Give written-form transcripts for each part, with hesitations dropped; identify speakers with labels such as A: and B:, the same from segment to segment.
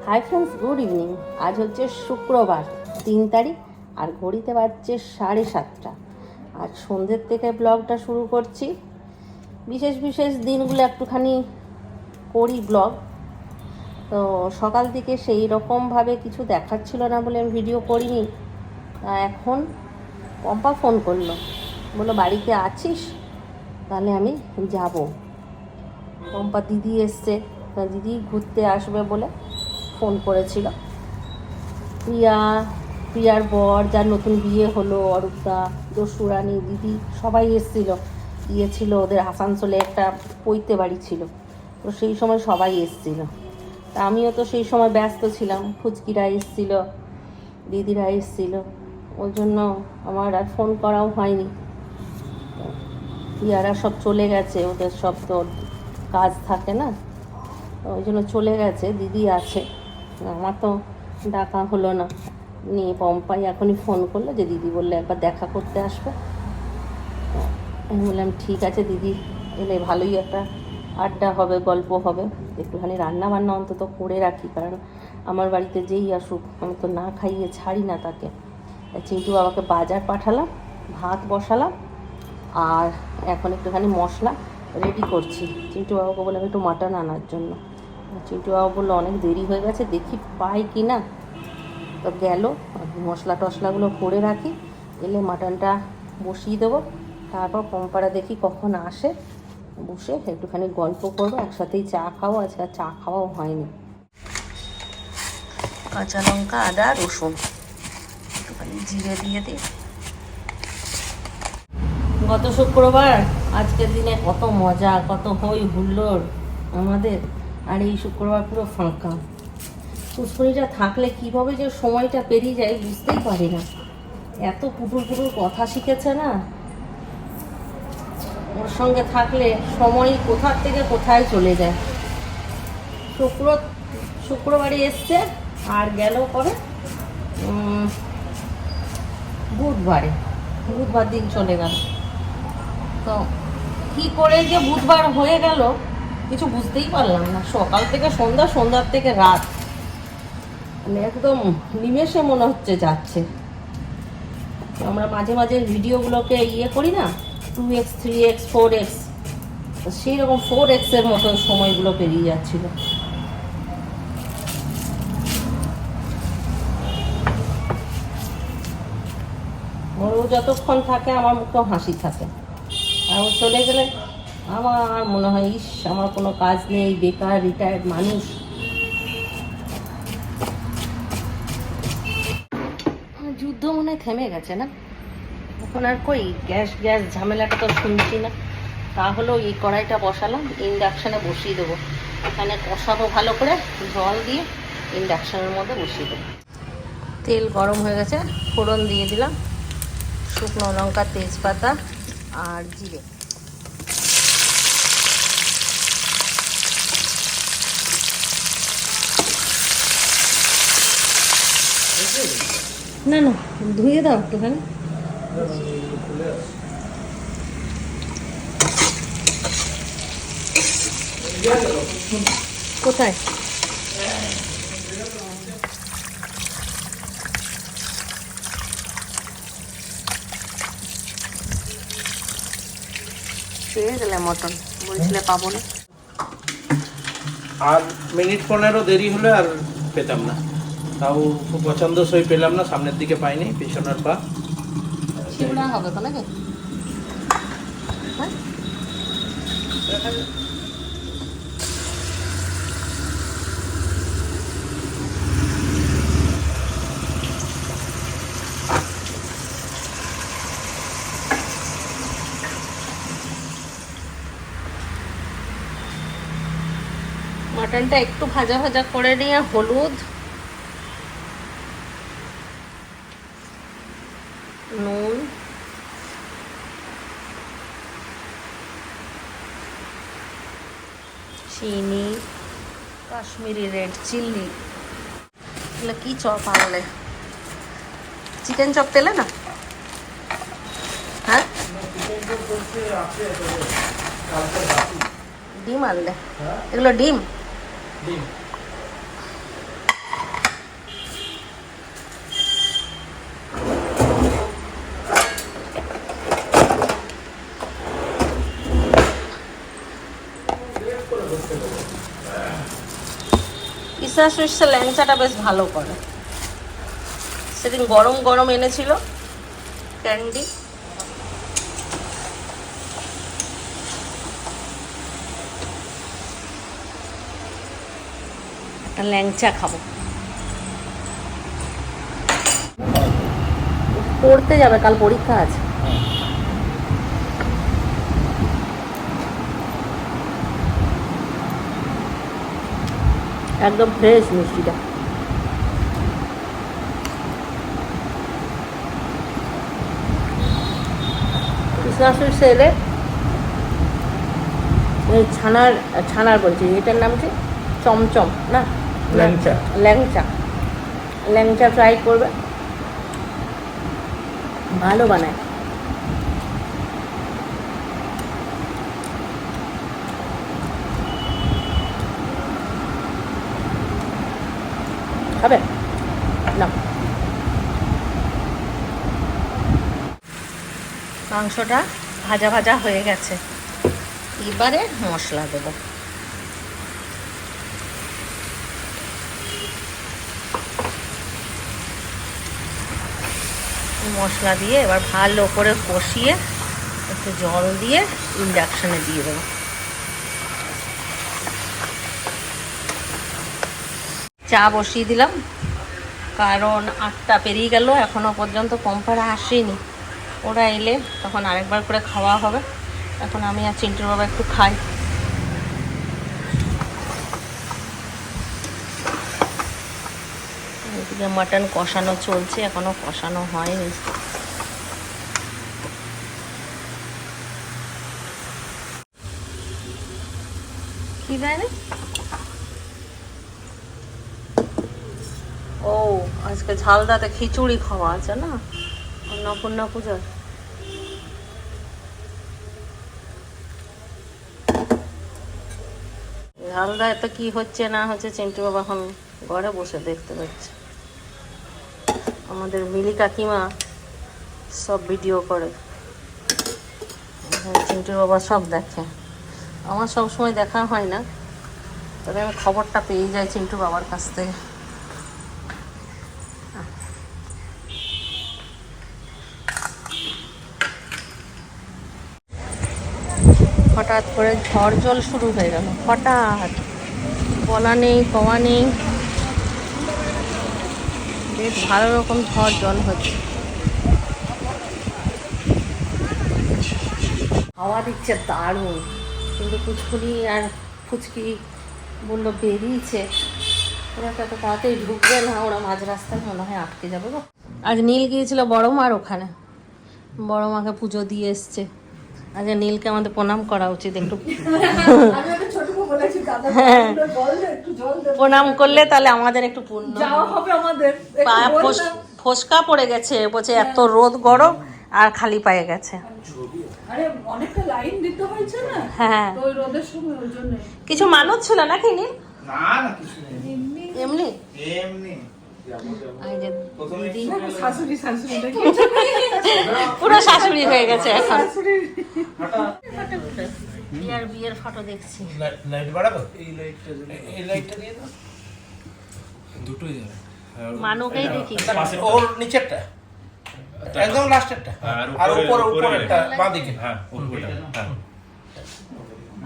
A: Hi friends, good evening. আজ হচ্ছে শুক্রবার 3 তারিখ আর ঘড়িতে বাজছে 7:30। আজ সন্ধ্যের থেকে ব্লগটা শুরু করছি। বিশেষ বিশেষ দিনগুলো একটুখানি করি ব্লগ। তো সকাল থেকে সেই রকমভাবে কিছু দেখাচ্ছিল না বলে আমি ভিডিও করিনি। এখন পম্পা ফোন করলো, বললো বাড়িতে আছিস, তাহলে আমি যাব। পম্পা দিদি এসছে, দিদি ঘুরতে আসবে বলে ফোন করেছিল। প্রিয়ার বর, যার নতুন বিয়ে হলো, অরূপদা, দস্যুরানী, দিদি সবাই এসেছিল। ছিল ওদের আসানসোলে একটা পৈতে বাড়ি ছিল, তো সেই সময় সবাই এসেছিল। তা আমিও তো সেই সময় ব্যস্ত ছিলাম। ফুচকিরা এসেছিল, দিদিরা এসেছিল, ওই জন্য আমার আর ফোন করাও হয়নি। প্রিয়ারা সব চলে গেছে, ওদের সব তো কাজ থাকে না, ওই জন্য চলে গেছে। দিদি আছে, আমার তো ডাকা হলো না। নিয়ে পম্পাই এখনই ফোন করলো যে দিদি বললে একবার দেখা করতে আসবে। আমি বললাম ঠিক আছে, দিদি এলে ভালোই একটা আড্ডা হবে, গল্প হবে। একটুখানি রান্না বান্না অন্তত করে রাখি, কারণ আমার বাড়িতে যেই আসুক আমি তো না খাইয়ে ছাড়ি না তাকে। চিন্টু বাবাকে বাজার পাঠালাম, ভাত বসালাম, আর এখন একটুখানি মশলা রেডি করছি। চিন্টু বাবাকে বললাম একটু মাটন আনার জন্য। চিন্টু বাবা বললো অনেক দেরি হয়ে গেছে, দেখি পাই কি না। তো গেল, মশলা টশলাগুলো করে রাখি, এলে মাটনটা বসিয়ে দেবো। তারপর পম্পারা দেখি কখন আসে, বসে একটুখানি গল্প করবো, একসাথেই চা খাবো। আজকে আর চা খাওয়াও হয়নি। কাঁচা লঙ্কা, আদা, রসুন, একটুখানি জিরে দিয়ে দিই। গত শুক্রবার আজকের দিনে কত মজা, কত হই হুল্লোড় আমাদের, আর এই শুক্রবার পুরো ফাঁকা। পুষ্করিটা থাকলে কীভাবে যে সময়টা পেরিয়ে যায় বুঝতেই পারি না। এত পুটুর পুটুর কথা শিখেছে না, ওর সঙ্গে থাকলে সময় কোথার থেকে কোথায় চলে যায়। শুক্রবারে এসছে আর গেল পরে বুধবার দিন চলে গেল। তো কী করে যে বুধবার হয়ে গেল কিছু বুঝতেই পারলাম না। সকাল থেকে সন্ধ্যা, সন্ধ্যার থেকে রাত, মানে একদম নিমেষে মনে হচ্ছে যাচ্ছে। আমরা মাঝে মাঝে ভিডিওগুলোকে করি না, 2x 3x 4x, সেই রকম 4x এর মতন সময়গুলো পেরিয়ে যাচ্ছিল। ও যতক্ষণ থাকে আমার মুখেও হাসি থাকে, আর ও চলে গেলে আমার মনে হয় ইস, আমার কোনো কাজ নেই, বেকার রিটায়ার্ড মানুষ। যুদ্ধ মনে হয় থেমে গেছে না এখন আর। কই গ্যাস ঝামেলাটা তো শুনছি না। তাহলেও এই কড়াইটা বসালাম, ইন্ডাকশানে বসিয়ে দেবো। এখানে কষাবো ভালো করে, জল দিয়ে ইন্ডাকশানের মধ্যে বসিয়ে দেবো। তেল গরম হয়ে গেছে, ফোড়ন দিয়ে দিলাম, শুকনো লঙ্কা, তেজপাতা আর জিরে। না না, ধুয়ে দাও একটুখানি। কোথায়? পেয়ে গেলে মটন, বলছিলে পাবো না।
B: আর মিনিট 15 দেরি হলে আর পেতাম না। তাও পছন্দসই পেলাম না, সামনের দিকে পাইনি, পিছনের পা
A: শিমড়া হবে তো নাকি? হ্যাঁ, মাটনটা একটু ভাজা ভাজা করে নিয়ে হলুদ, নুন, চিনি, কাশ্মীরি রেড চিলি, এগুলো কি চপ আনলে? চিকেন চপ পেলে না? হ্যাঁ, ডিম আনলে? এগুলো ডিম? ইসা সুইটসের ল্যাংচাটা বেশ ভালো করে। সেদিন গরম গরম এনেছিল ক্যান্ডি। একটা ল্যাংচা খাবো। পড়তে যাবে, কাল পরীক্ষা আছে। একদম ফ্রেশ মিষ্টিটা। কৃষ্ণা সুইটস এলে এই ছানার বলছি, এটার নাম কি চমচম না,
B: ল্যাংচা।
A: ল্যাংচা ল্যাংচা ট্রাই করবে, ভালো বানায়। খাবে না? মাংসটা ভাজা ভাজা হয়ে গেছে, এবারে মশলা দেবো। মশলা দিয়ে এবার ভালো করে কষিয়ে একটু জল দিয়ে ইন্ডাকশনে দিয়ে দেবো। চা বসিয়ে দিলাম, কারণ 8টা পেরিয়ে গেল, এখনো পর্যন্ত পম্পারা আসেনি। ওরা এলে তখন আরেকবার করে খাওয়া হবে। এখন আমি আর চিন্টুর বাবা একটু খাই। এদিকে মাটন কষানো চলছে, এখনো কষানো হয়নি। কি দেয়নি? ও আজকে ঝালদাতে খিচুড়ি খাওয়া আছে না, অন্নপূর্ণা পূজার। ঝালদায় তো কি হচ্ছে না হচ্ছে চিন্টু বাবা এখন ঘরে বসে দেখতে পাচ্ছে। আমাদের মিলি কাকিমা সব ভিডিও করে, চিন্টুর বাবা সব দেখে। আমার সব সময় দেখা হয় না, তবে আমি খবরটা পেয়ে যাই চিন্টু বাবার কাছ থেকে। হঠাৎ করে ঝড় জল শুরু হয়ে গেল, হঠাৎ, বলা নেই কওয়া নেই, বেশ ভালো রকম ঝড় জল হচ্ছে। হাওয়া দিচ্ছে দারুণ, কিন্তু পুচকুনি আর ফুচকি বললো বেরিয়েছে, ওরা তো এত তাড়াতাড়ি ঢুকবে না, ওরা মাঝ রাস্তায় মনে হয় আটকে যাবে গো। আজ নীল গিয়েছিল বড় মার ওখানে, বড় মাকে পুজো দিয়ে এসছে। আজকে নীলকে আমাদের প্রণাম করা উচিত একটু। হ্যাঁ, প্রণাম করলে তাহলে আমাদের একটু পুণ্য হবে। আমাদের ফসকা পড়ে গেছে, বলছে এত রোদ গরম আর খালি পায়ে গেছে। হ্যাঁ, কিছু মানুষ ছিল নাকি নীল? এমনি পুরো শাশুড়ি হয়ে গেছে এখন। বিয়ের ফটো দেখছি।
B: লাইট বাড়াবো, এই লাইটটা দিয়ে দাও, দুটোই যাবে।
A: মানুকেই দেখি,
B: ওর নিচেরটা একদম লাস্টেরটা আর উপরেরটা বাঁদিকে। হ্যাঁ,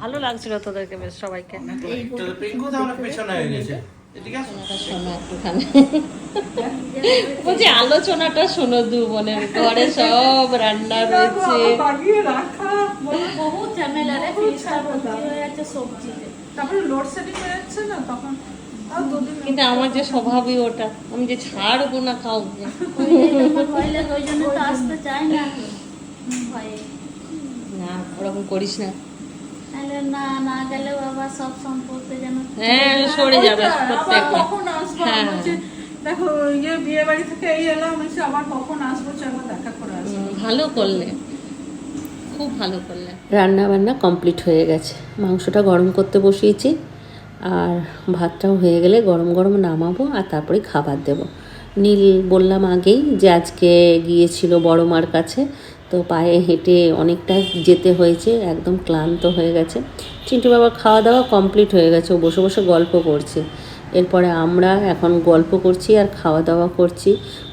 A: ভালো লাগছিল তোদেরকে বেশ সবাইকে।
B: পিঙ্কু তো অনেক পেছনে হয়ে গেছে।
A: বলছি আলোচনাটা শোনো দু বোনের, ঘরে সব রান্না রয়েছে,
C: বহুত ঝামেলা রে, হয়ে যাচ্ছে সবজিতে, তারপরে লোডশেডিং হয়ে যাচ্ছে না তখন।
A: কিন্তু আমার যে স্বভাবই ওটা, আমি যে ছাড়বো না কাউকে।
C: ওই জন্য তো আসতে চাই না ভয়ে।
A: না ওরকম করিস না,
C: না গেলেও আবার সব সম্পর্কে যেন
A: হ্যাঁ সরে যাবে প্রত্যেকটা।
C: কখন আসবো, দেখো বিয়ে বাড়ি থেকে এই এলাম, আবার কখন আসবো, চলো দেখা করে আসবো।
A: ভালো করলে, খুব ভালো করলে। রান্না বান্না কমপ্লিট হয়ে গেছে, মাংসটা গরম করতে বসিয়েছি, আর ভাতটাও হয়ে গেলে গরম গরম নামাবো, আর তারপরে খাবার দেব। নীল বললাম আগেই যে আজকে গিয়েছিল বড় মার কাছে, তো পায়ে হেঁটে অনেকটা যেতে হয়েছে, একদম ক্লান্ত হয়ে গেছে। চিন্টু বাবার খাওয়া দাওয়া কমপ্লিট হয়ে গেছে, ও বসে বসে গল্প করছে। এরপরে আমরা এখন গল্প করছি আর খাওয়া দাওয়া করছি।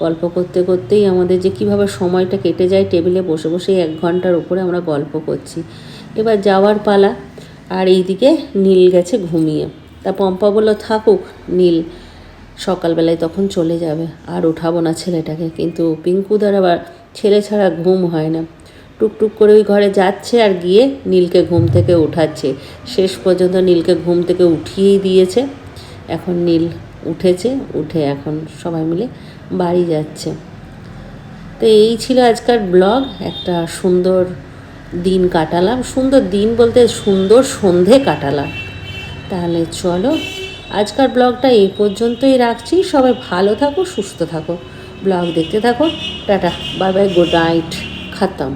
A: গল্প করতে করতেই আমাদের যে কীভাবে সময়টা কেটে যায়, টেবিলে বসে বসেই 1 ঘন্টার উপরে আমরা গল্প করছি। এবার যাওয়ার পালা। আর এইদিকে নীল গেছে ঘুমিয়ে। তা পম্পা বলল থাকুক, নীল সকালবেলায় তখন চলে যাবে, আর ওঠাবো না ছেলেটাকে। কিন্তু পিঙ্কুদার আবার ছেলে ছাড়া ঘুম হয় না। টুকটুক করে ওই ঘরে যাচ্ছে আর গিয়ে নীলকে ঘুম থেকে ওঠাচ্ছে। শেষ পর্যন্ত নীলকে ঘুম থেকে উঠিয়েই দিয়েছে। এখন নীল উঠেছে, উঠে এখন সবাই মিলে বাড়ি যাচ্ছে। তো এই ছিল আজকার ব্লগ। একটা সুন্দর দিন কাটালাম, সুন্দর দিন বলতে সুন্দর সন্ধে কাটালাম। তাহলে চলো আজকার ব্লগটা এই পর্যন্তই রাখছি। সবাই ভালো থাকো, সুস্থ থাকো, ব্লগ দেখতে থাকো। Tata, bye bye, good night, খতম।